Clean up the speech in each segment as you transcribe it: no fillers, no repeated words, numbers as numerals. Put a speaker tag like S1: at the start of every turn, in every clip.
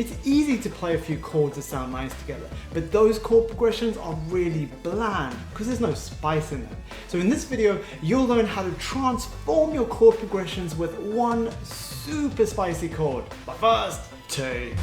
S1: It's easy to play a few chords that sound nice together, but those chord progressions are really bland because there's no spice in them. So in this video, you'll learn how to transform your chord progressions with one super spicy chord. But first, two.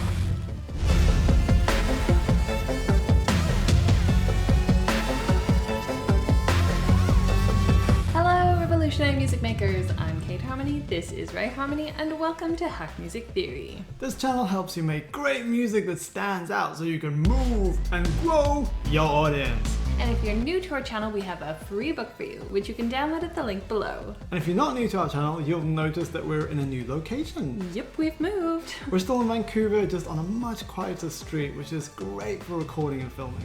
S2: Revolutionary music makers, I'm Kate Harmony, this is Ray Harmony, and welcome to Hack Music Theory.
S1: This channel helps you make great music that stands out so you can move and grow your audience.
S2: And if you're new to our channel, we have a free book for you, which you can download at the link below.
S1: And if you're not new to our channel, you'll notice that we're in a new location.
S2: Yep, we've moved.
S1: We're still in Vancouver, just on a much quieter street, which is great for recording and filming.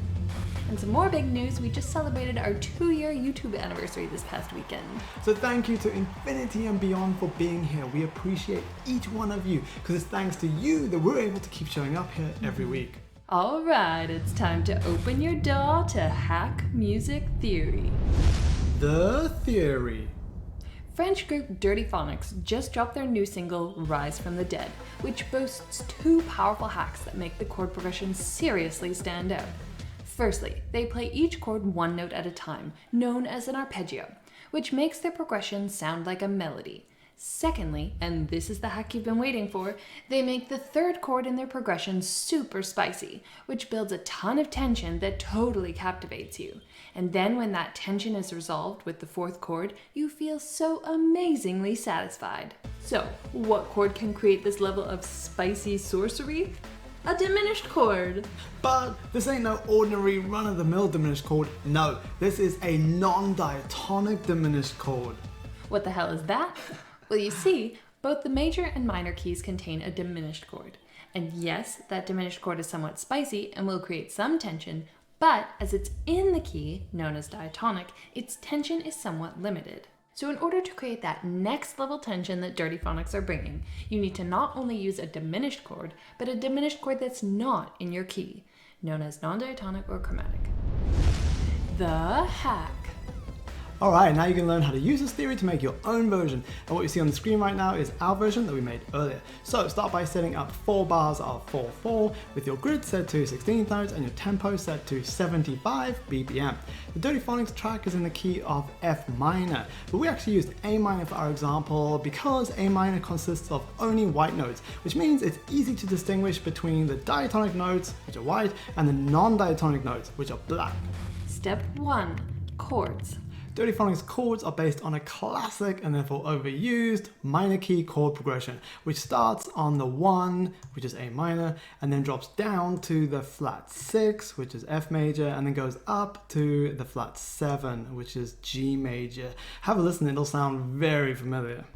S2: And some more big news, we just celebrated our 2-year YouTube anniversary this past weekend.
S1: So thank you to infinity and beyond for being here. We appreciate each one of you, because it's thanks to you that we're able to keep showing up here every week.
S2: Alright, it's time to open your door to Hack Music Theory.
S1: The Theory.
S2: French group Dirtyphonics just dropped their new single, Rise from the Dead, which boasts 2 powerful hacks that make the chord progression seriously stand out. Firstly, they play each chord one note at a time, known as an arpeggio, which makes their progression sound like a melody. Secondly, and this is the hack you've been waiting for, they make the 3rd chord in their progression super spicy, which builds a ton of tension that totally captivates you. And then when that tension is resolved with the 4th chord, you feel so amazingly satisfied. So, what chord can create this level of spicy sorcery? A diminished chord.
S1: But this ain't no ordinary run-of-the-mill diminished chord. No, this is a non-diatonic diminished chord.
S2: What the hell is that? Well, you see, both the major and minor keys contain a diminished chord. And yes, that diminished chord is somewhat spicy and will create some tension, but as it's in the key, known as diatonic, its tension is somewhat limited. So in order to create that next level tension that Dirtyphonics are bringing, you need to not only use a diminished chord, but a diminished chord that's not in your key, known as non-diatonic or chromatic. The hack.
S1: Alright, now you can learn how to use this theory to make your own version. And what you see on the screen right now is our version that we made earlier. So start by setting up 4 bars of 4/4 with your grid set to 16th notes and your tempo set to 75 BPM. The Dirtyphonics track is in the key of F minor, but we actually used A minor for our example because A minor consists of only white notes, which means it's easy to distinguish between the diatonic notes, which are white, and the non-diatonic notes, which are black.
S2: Step 1. Chords.
S1: Dirtyphonics chords are based on a classic and therefore overused minor key chord progression, which starts on the 1, which is A minor, and then drops down to the flat 6, which is F major, and then goes up to the flat 7, which is G major. Have a listen, it'll sound very familiar.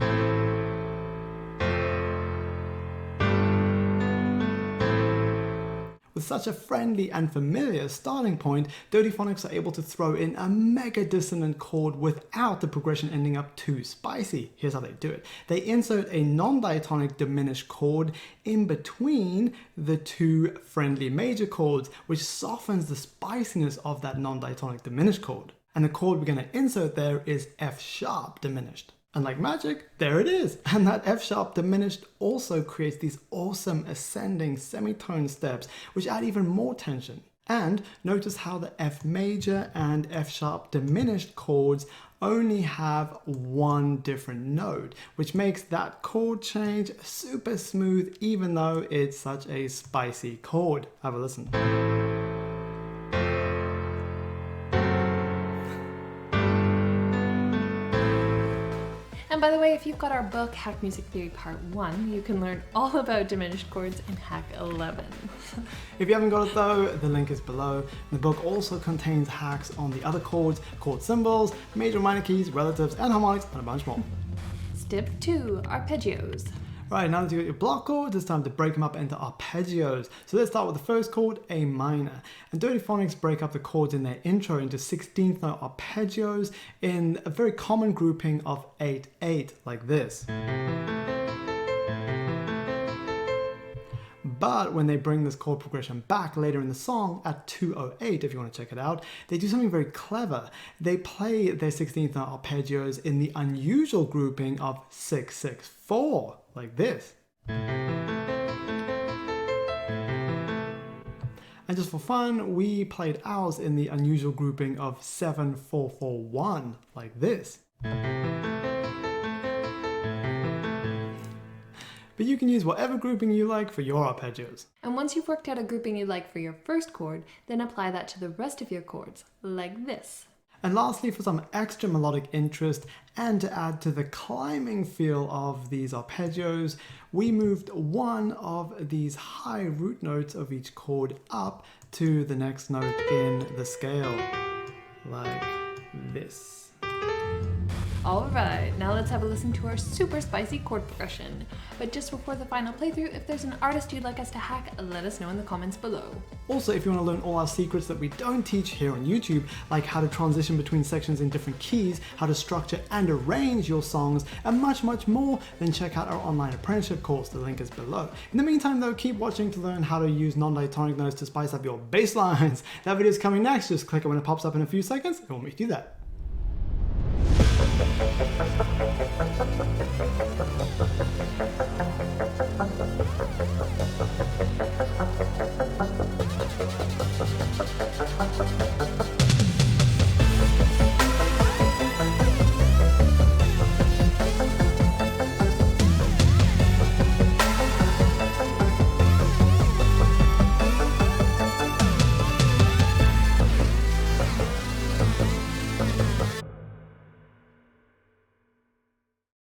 S1: With such a friendly and familiar starting point, Dirtyphonics are able to throw in a mega dissonant chord without the progression ending up too spicy. Here's how they do it. They insert a non-diatonic diminished chord in between the 2 friendly major chords, which softens the spiciness of that non-diatonic diminished chord. And the chord we're going to insert there is F sharp diminished. And like magic, there it is. And that F sharp diminished also creates these awesome ascending semitone steps, which add even more tension. And notice how the F major and F sharp diminished chords only have 1 different note, which makes that chord change super smooth, even though it's such a spicy chord. Have a listen.
S2: And by the way, if you've got our book, Hack Music Theory Part 1, you can learn all about diminished chords in Hack 11.
S1: If you haven't got it though, the link is below. The book also contains hacks on the other chords, chord symbols, major minor keys, relatives, and harmonics, and a bunch more.
S2: Step 2. Arpeggios.
S1: Right, now that you got your block chords, it's time to break them up into arpeggios. So let's start with the first chord, A minor. And Dirtyphonics break up the chords in their intro into 16th note arpeggios in a very common grouping of 8/8, like this. But when they bring this chord progression back later in the song at 208, if you want to check it out, they do something very clever. They play their 16th note arpeggios in the unusual grouping of 6/6/4, like this. And just for fun, we played ours in the unusual grouping of 7-4-4-1, like this. But you can use whatever grouping you like for your arpeggios.
S2: And once you've worked out a grouping you like for your first chord, then apply that to the rest of your chords, like this.
S1: And lastly, for some extra melodic interest and to add to the climbing feel of these arpeggios, we moved one of these high root notes of each chord up to the next note in the scale, like this.
S2: Alright, now let's have a listen to our super spicy chord progression. But just before the final playthrough, if there's an artist you'd like us to hack, let us know in the comments below.
S1: Also, if you want to learn all our secrets that we don't teach here on YouTube, like how to transition between sections in different keys, how to structure and arrange your songs, and much, much more, then check out our online apprenticeship course. The link is below. In the meantime though, keep watching to learn how to use non-diatonic notes to spice up your bass lines. That video is coming next. Just click it when it pops up in a few seconds. It will make you do that.